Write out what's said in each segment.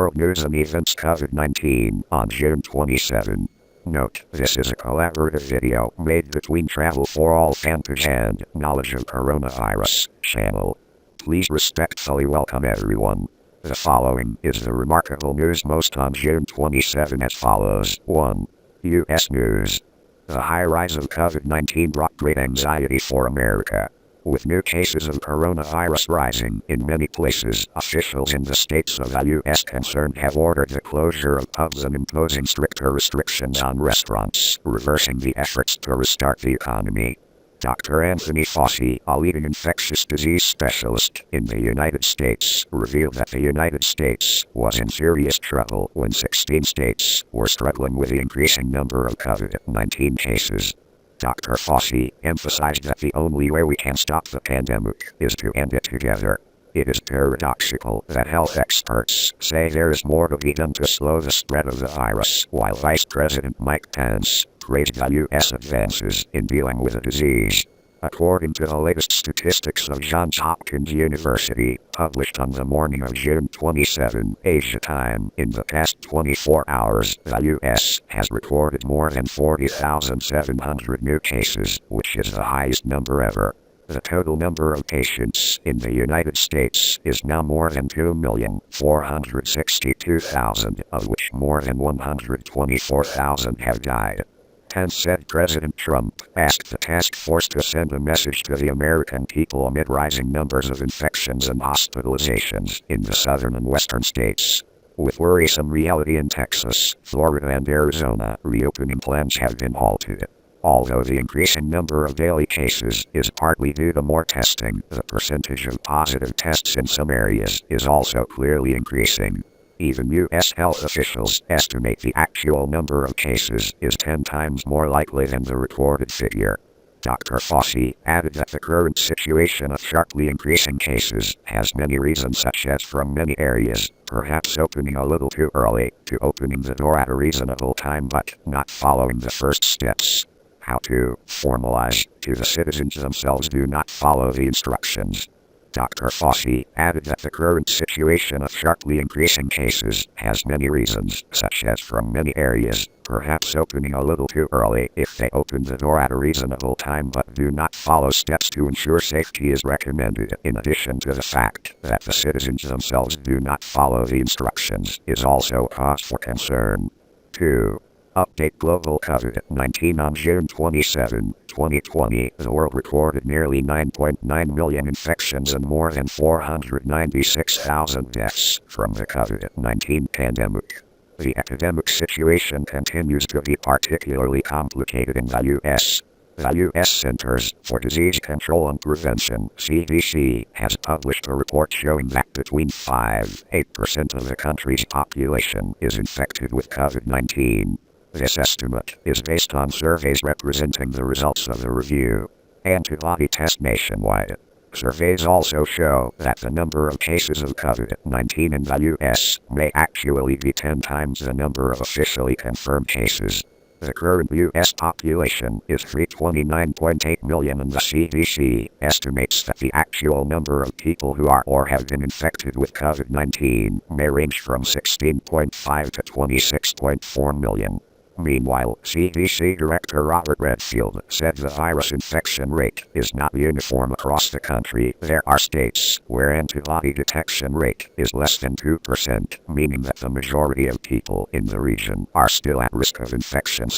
World News and Events COVID-19 on June 27. Note, this is a collaborative video made between Travel for All Fanpage and Knowledge of Coronavirus channel. Please respectfully welcome everyone. The following is the remarkable news most on June 27 as follows. 1. U.S. News. The high rise of COVID-19 brought great anxiety for America. With new cases of coronavirus rising in many places, officials in the states of the U.S. concerned have ordered the closure of pubs and imposing stricter restrictions on restaurants, reversing the efforts to restart the economy. Dr. Anthony Fauci, a leading infectious disease specialist in the United States, revealed that the United States was in serious trouble when 16 states were struggling with the increasing number of COVID-19 cases. Dr. Fauci emphasized that the only way we can stop the pandemic is to end it together. It is paradoxical that health experts say there is more to be done to slow the spread of the virus, while Vice President Mike Pence praised the U.S. advances in dealing with the disease. According to the latest statistics of Johns Hopkins University, published on the morning of June 27, Asia time, in the past 24 hours, the U.S. has recorded more than 40,700 new cases, which is the highest number ever. The total number of patients in the United States is now more than 2,462,000, of which more than 124,000 have died. Pence said President Trump asked the task force to send a message to the American people amid rising numbers of infections and hospitalizations in the southern and western states. With worrisome reality in Texas, Florida and Arizona, reopening plans have been halted. Although the increasing number of daily cases is partly due to more testing, the percentage of positive tests in some areas is also clearly increasing. Even U.S. health officials estimate the actual number of cases is 10 times more likely than the recorded figure. Dr. Fauci added that the current situation of sharply increasing cases has many reasons, such as from many areas, perhaps opening a little too early to opening the door at a reasonable time but not following the first steps. How to formalize to the citizens themselves do not follow the instructions. Dr. Fauci added that the current situation of sharply increasing cases has many reasons, such as from many areas, perhaps opening a little too early if they open the door at a reasonable time but do not follow steps to ensure safety is recommended, in addition to the fact that the citizens themselves do not follow the instructions, is also cause for concern. 2. Update global COVID-19 on June 27, 2020. The world recorded nearly 9.9 million infections and more than 496,000 deaths from the COVID-19 pandemic. The epidemic situation continues to be particularly complicated in the U.S. The U.S. Centers for Disease Control and Prevention, CDC, has published a report showing that between 5–8% of the country's population is infected with COVID-19. This estimate is based on surveys representing the results of the review antibody test nationwide. Surveys also show that the number of cases of COVID-19 in the U.S. may actually be 10 times the number of officially confirmed cases. The current U.S. population is 329.8 million, and the CDC estimates that the actual number of people who are or have been infected with COVID-19 may range from 16.5 to 26.4 million. Meanwhile, CDC Director Robert Redfield said the virus infection rate is not uniform across the country. There are states where antibody detection rate is less than 2%, meaning that the majority of people in the region are still at risk of infection.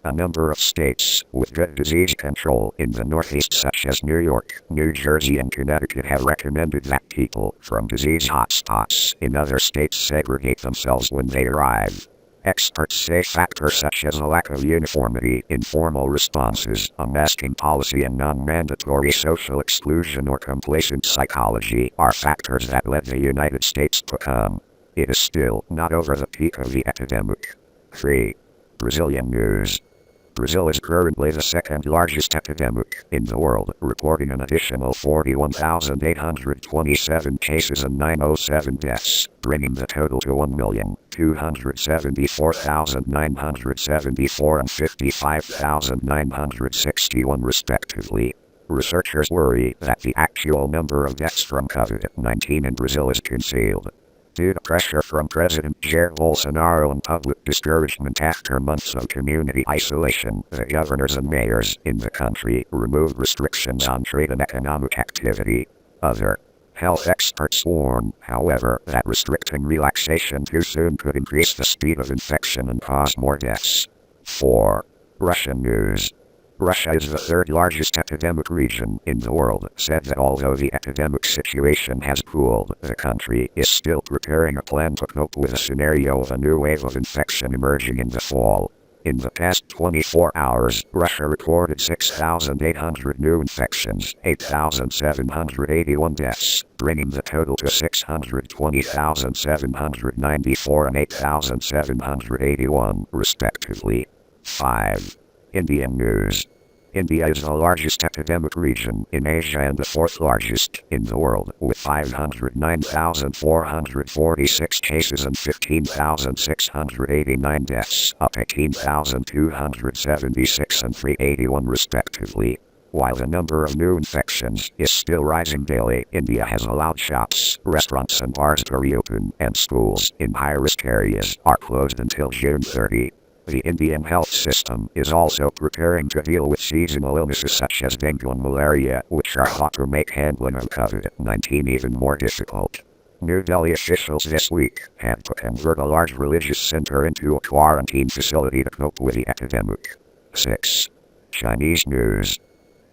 A number of states with good disease control in the Northeast, such as New York, New Jersey, and Connecticut, have recommended that people from disease hotspots in other states segregate themselves when they arrive. Experts say factors such as a lack of uniformity in formal responses, a masking policy, and non-mandatory social exclusion or complacent psychology are factors that led the United States to come. It is still not over the peak of the epidemic. 3. Brazilian news. Brazil is currently the second largest epidemic in the world, reporting an additional 41,827 cases and 907 deaths, bringing the total to 1,274,974 and 55,961 respectively. Researchers worry that the actual number of deaths from COVID-19 in Brazil is concealed. Due to pressure from President Jair Bolsonaro and public discouragement after months of community isolation, the governors and mayors in the country removed restrictions on trade and economic activity. Other health experts warn, however, that restricting relaxation too soon could increase the speed of infection and cause more deaths. 4. Russian news. Russia is the third largest epidemic region in the world, said that although the epidemic situation has cooled, the country is still preparing a plan to cope with a scenario of a new wave of infection emerging in the fall. In the past 24 hours, Russia recorded 6,800 new infections, 8,781 deaths, bringing the total to 620,794 and 8,781, respectively. 5. Indian news. India is the largest epidemic region in Asia and the fourth largest in the world, with 509,446 cases and 15,689 deaths, up 18,276 and 381 respectively. While the number of new infections is still rising daily, India has allowed shops, restaurants and bars to reopen, and schools in high-risk areas are closed until June 30. The Indian health system is also preparing to deal with seasonal illnesses such as dengue and malaria, which are thought to make handling of COVID-19 even more difficult. New Delhi officials this week had to convert a large religious center into a quarantine facility to cope with the epidemic. 6. Chinese news.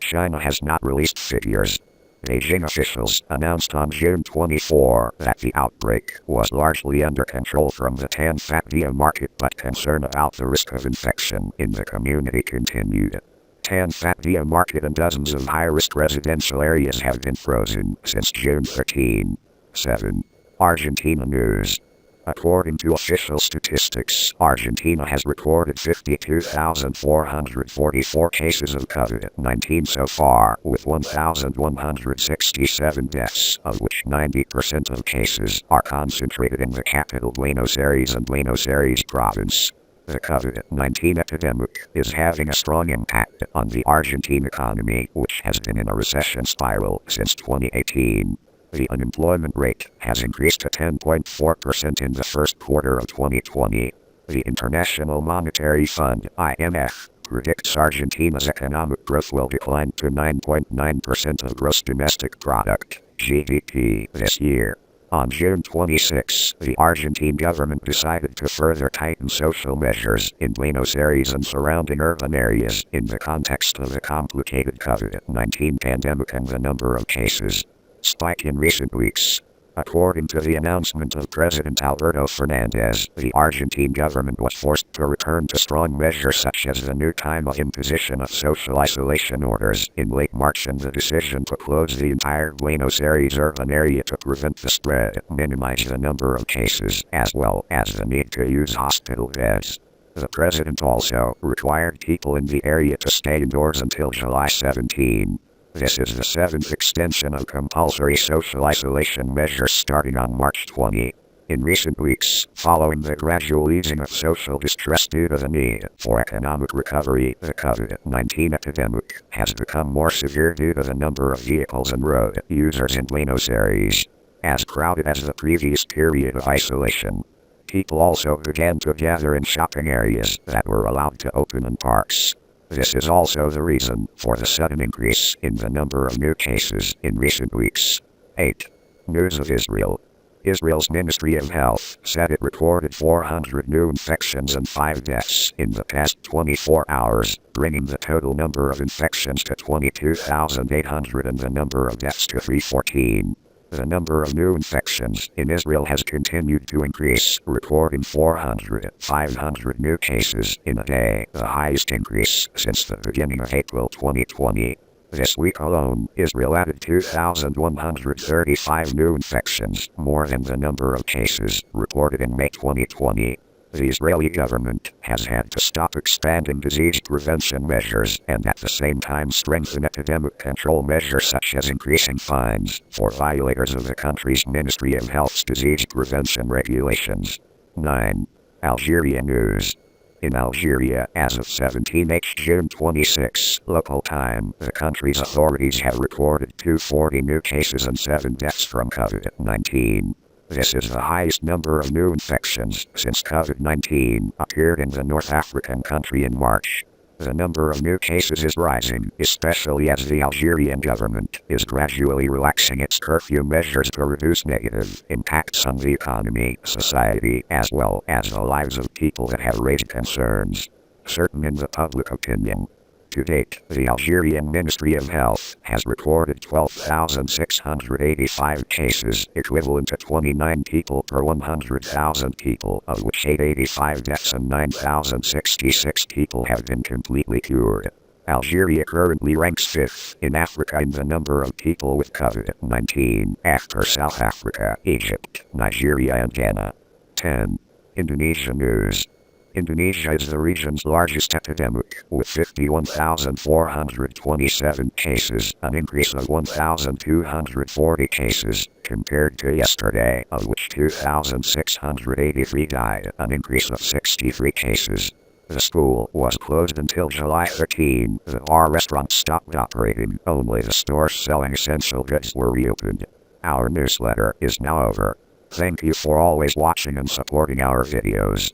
China has not released figures. Beijing officials announced on June 24 that the outbreak was largely under control from the Tan-Fat-Via market, but concern about the risk of infection in the community continued. Tan-Fat-Via market and dozens of high-risk residential areas have been frozen since June 13. 7. Argentina news. According to official statistics, Argentina has recorded 52,444 cases of COVID-19 so far, with 1,167 deaths, of which 90% of cases are concentrated in the capital Buenos Aires and Buenos Aires province. The COVID-19 epidemic is having a strong impact on the Argentine economy, which has been in a recession spiral since 2018. The unemployment rate has increased to 10.4% in the first quarter of 2020. The International Monetary Fund, IMF, predicts Argentina's economic growth will decline to 9.9% of gross domestic product, GDP, this year. On June 26, the Argentine government decided to further tighten social measures in Buenos Aires and surrounding urban areas in the context of the complicated COVID-19 pandemic and the number of cases spike in recent weeks. According to the announcement of President Alberto Fernandez, the Argentine government was forced to return to strong measures such as the new time of imposition of social isolation orders in late March and the decision to close the entire Buenos Aires urban area to prevent the spread, minimize the number of cases, as well as the need to use hospital beds. The president also required people in the area to stay indoors until July 17. This is the seventh extension of compulsory social isolation measures starting on March 20. In recent weeks, following the gradual easing of social distress due to the need for economic recovery, the COVID-19 epidemic has become more severe due to the number of vehicles and road users in Buenos Aires. As crowded as the previous period of isolation, people also began to gather in shopping areas that were allowed to open and parks. This is also the reason for the sudden increase in the number of new cases in recent weeks. 8. News of Israel. Israel's Ministry of Health said it recorded 400 new infections and 5 deaths in the past 24 hours, bringing the total number of infections to 22,800 and the number of deaths to 314. The number of new infections in Israel has continued to increase, recording 500 new cases in a day, the highest increase since the beginning of April 2020. This week alone, Israel added 2,135 new infections, more than the number of cases reported in May 2020. The Israeli government has had to stop expanding disease prevention measures and at the same time strengthen epidemic control measures such as increasing fines for violators of the country's Ministry of Health's disease prevention regulations. 9. Algeria news. In Algeria, as of 17th June 26, local time, the country's authorities have recorded 240 new cases and 7 deaths from COVID-19. This is the highest number of new infections since COVID-19 appeared in the North African country in March. The number of new cases is rising, especially as the Algerian government is gradually relaxing its curfew measures to reduce negative impacts on the economy, society, as well as the lives of people that have raised concerns certain in the public opinion. To date, the Algerian Ministry of Health has recorded 12,685 cases, equivalent to 29 people per 100,000 people, of which 885 deaths and 9,066 people have been completely cured. Algeria currently ranks 5th in Africa in the number of people with COVID-19, after South Africa, Egypt, Nigeria and Ghana. 10. Indonesia news. Indonesia is the region's largest epidemic, with 51,427 cases, an increase of 1,240 cases, compared to yesterday, of which 2,683 died, an increase of 63 cases. The school was closed until July 13. The bar restaurants stopped operating. Only the stores selling essential goods were reopened. Our newsletter is now over. Thank you for always watching and supporting our videos.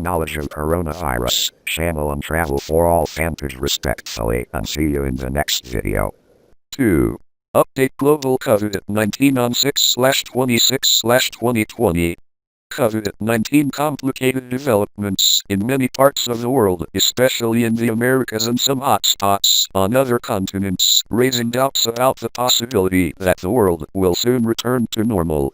Knowledge of coronavirus, channel and travel for all fanpage respectfully, and see you in the next video. 2. Update global COVID-19 on 6/26/2020. COVID-19 complicated developments in many parts of the world, especially in the Americas and some hotspots on other continents, raising doubts about the possibility that the world will soon return to normal.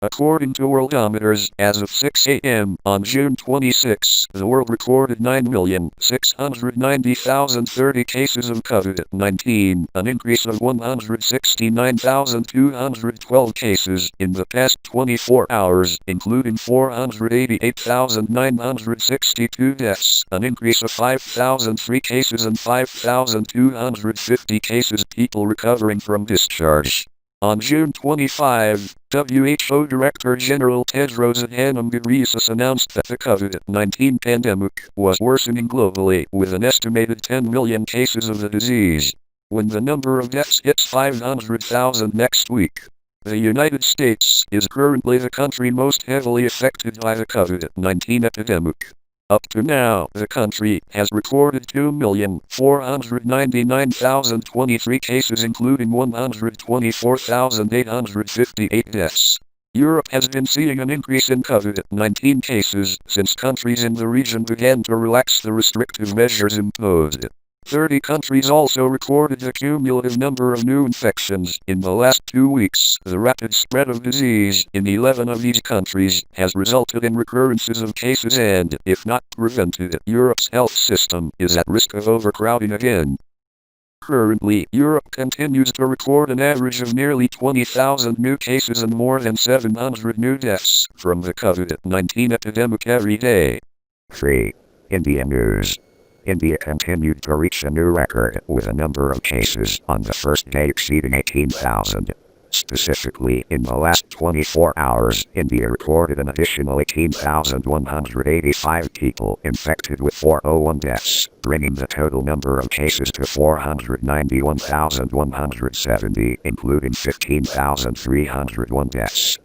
According to Worldometers, as of 6 a.m. on June 26, the world recorded 9,690,030 cases of COVID-19, an increase of 169,212 cases in the past 24 hours, including 488,962 deaths, an increase of 5,003 cases and 5,250 cases people recovering from discharge. On June 25, WHO Director General Tedros Adhanom Ghebreyesus announced that the COVID-19 pandemic was worsening globally, with an estimated 10 million cases of the disease, when the number of deaths hits 500,000 next week. The United States is currently the country most heavily affected by the COVID-19 epidemic. Up to now, the country has recorded 2,499,023 cases, including 124,858 deaths. Europe has been seeing an increase in COVID-19 cases since countries in the region began to relax the restrictive measures imposed. 30 countries also recorded the cumulative number of new infections in the last 2 weeks. The rapid spread of disease in 11 of these countries has resulted in recurrences of cases and, if not prevented, Europe's health system is at risk of overcrowding again. Currently, Europe continues to record an average of nearly 20,000 new cases and more than 700 new deaths from the COVID-19 epidemic every day. 3. India news. India continued to reach a new record, with a number of cases on the first day exceeding 18,000. Specifically, in the last 24 hours, India recorded an additional 18,185 people infected with 401 deaths, bringing the total number of cases to 491,170, including 15,301 deaths.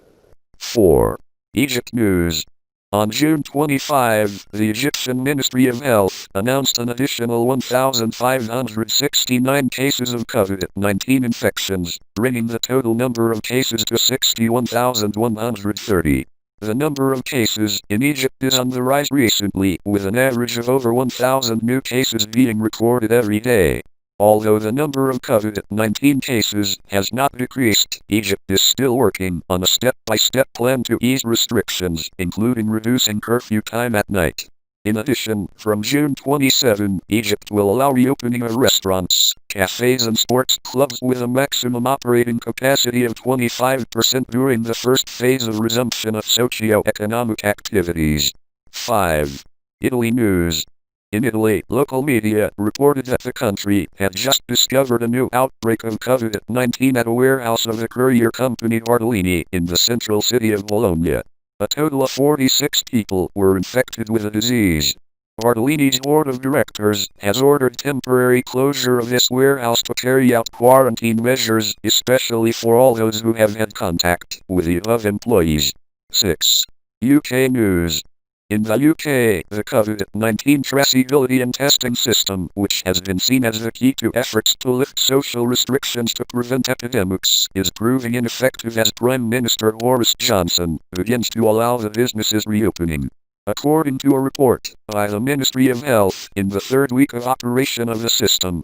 4. Egypt news. On June 25, the Egyptian Ministry of Health announced an additional 1,569 cases of COVID-19 infections, bringing the total number of cases to 61,130. The number of cases in Egypt is on the rise recently, with an average of over 1,000 new cases being recorded every day. Although the number of COVID-19 cases has not decreased, Egypt is still working on a step-by-step plan to ease restrictions, including reducing curfew time at night. In addition, from June 27, Egypt will allow reopening of restaurants, cafes and sports clubs with a maximum operating capacity of 25% during the first phase of resumption of socio-economic activities. 5. Italy news. In Italy, local media reported that the country had just discovered a new outbreak of COVID-19 at a warehouse of the courier company Bartolini in the central city of Bologna. A total of 46 people were infected with the disease. Bartolini's board of directors has ordered temporary closure of this warehouse to carry out quarantine measures, especially for all those who have had contact with the above employees. 6. UK News. In the UK, the COVID-19 traceability and testing system, which has been seen as the key to efforts to lift social restrictions to prevent epidemics, is proving ineffective as Prime Minister Boris Johnson begins to allow the businesses reopening. According to a report by the Ministry of Health, in the third week of operation of the system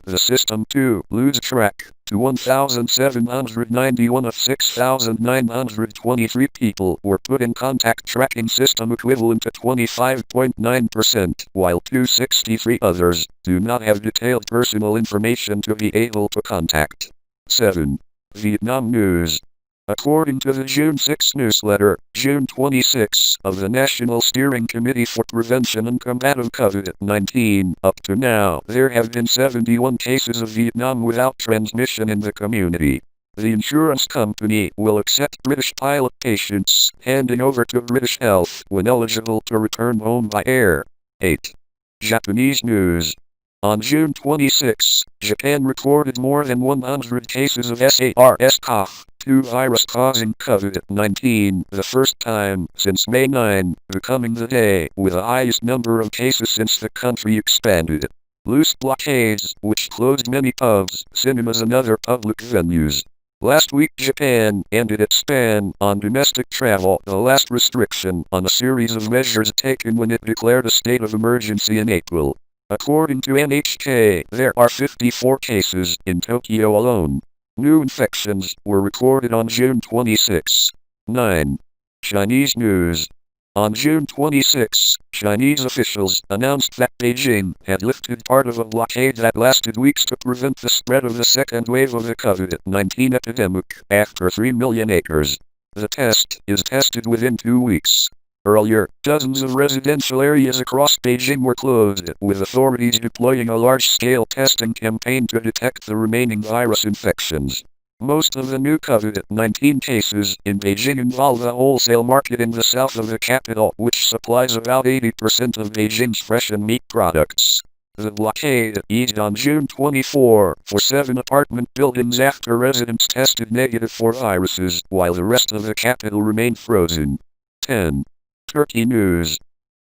too lose track to 1,791 of 6,923 people were put in contact tracking system equivalent to 25.9%, while 263 others do not have detailed personal information to be able to contact. 7. Vietnam News. According to the June 6 newsletter, June 26 of the National Steering Committee for Prevention and Combat of COVID-19, up to now, there have been 71 cases of Vietnam without transmission in the community. The insurance company will accept British pilot patients, handing over to British Health when eligible to return home by air. 8. Japanese News. On June 26, Japan recorded more than 100 cases of SARS-CoV-2 virus causing COVID-19, the first time since May 9, becoming the day with the highest number of cases since the country expanded. Loose blockades, which closed many pubs, cinemas and other public venues. Last week Japan ended its ban on domestic travel, the last restriction on a series of measures taken when it declared a state of emergency in April. According to NHK, there are 54 cases in Tokyo alone. New infections were recorded on June 26. 9. Chinese News. On June 26, Chinese officials announced that Beijing had lifted part of a blockade that lasted weeks to prevent the spread of the second wave of the COVID-19 epidemic after 3 million acres. The test is tested within 2 weeks. Earlier, dozens of residential areas across Beijing were closed, with authorities deploying a large-scale testing campaign to detect the remaining virus infections. Most of the new COVID-19 cases in Beijing involve the wholesale market in the south of the capital, which supplies about 80% of Beijing's fresh and meat products. The blockade eased on June 24 for 7 apartment buildings after residents tested negative for viruses, while the rest of the capital remained frozen. 10. Turkey News.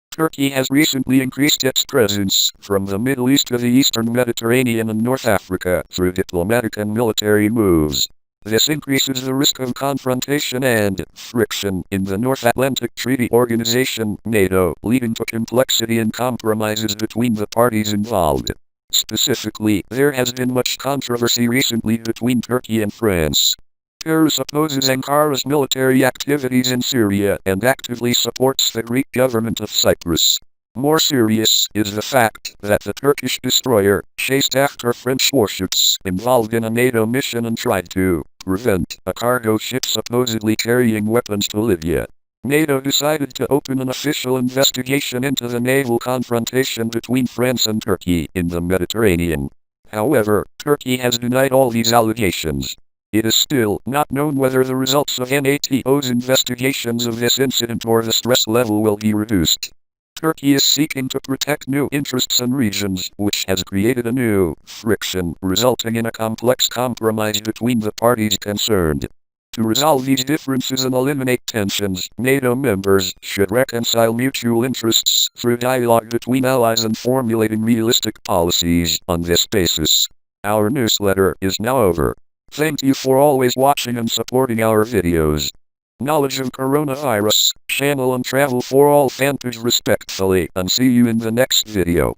Turkey has recently increased its presence from the Middle East to the Eastern Mediterranean and North Africa through diplomatic and military moves. This increases the risk of confrontation and friction in the North Atlantic Treaty Organization, NATO, leading to complexity and compromises between the parties involved. Specifically, there has been much controversy recently between Turkey and France. Paris opposes Ankara's military activities in Syria and actively supports the Greek government of Cyprus. More serious is the fact that the Turkish destroyer chased after French warships involved in a NATO mission and tried to prevent a cargo ship supposedly carrying weapons to Libya. NATO decided to open an official investigation into the naval confrontation between France and Turkey in the Mediterranean. However, Turkey has denied all these allegations. It is still not known whether the results of NATO's investigations of this incident or the stress level will be reduced. Turkey is seeking to protect new interests and regions, which has created a new friction, resulting in a complex compromise between the parties concerned. To resolve these differences and eliminate tensions, NATO members should reconcile mutual interests through dialogue between allies and formulating realistic policies on this basis. Our newsletter is now over. Thank you for always watching and supporting our videos. Knowledge of Coronavirus, channel and travel for all fantas respectfully, and see you in the next video.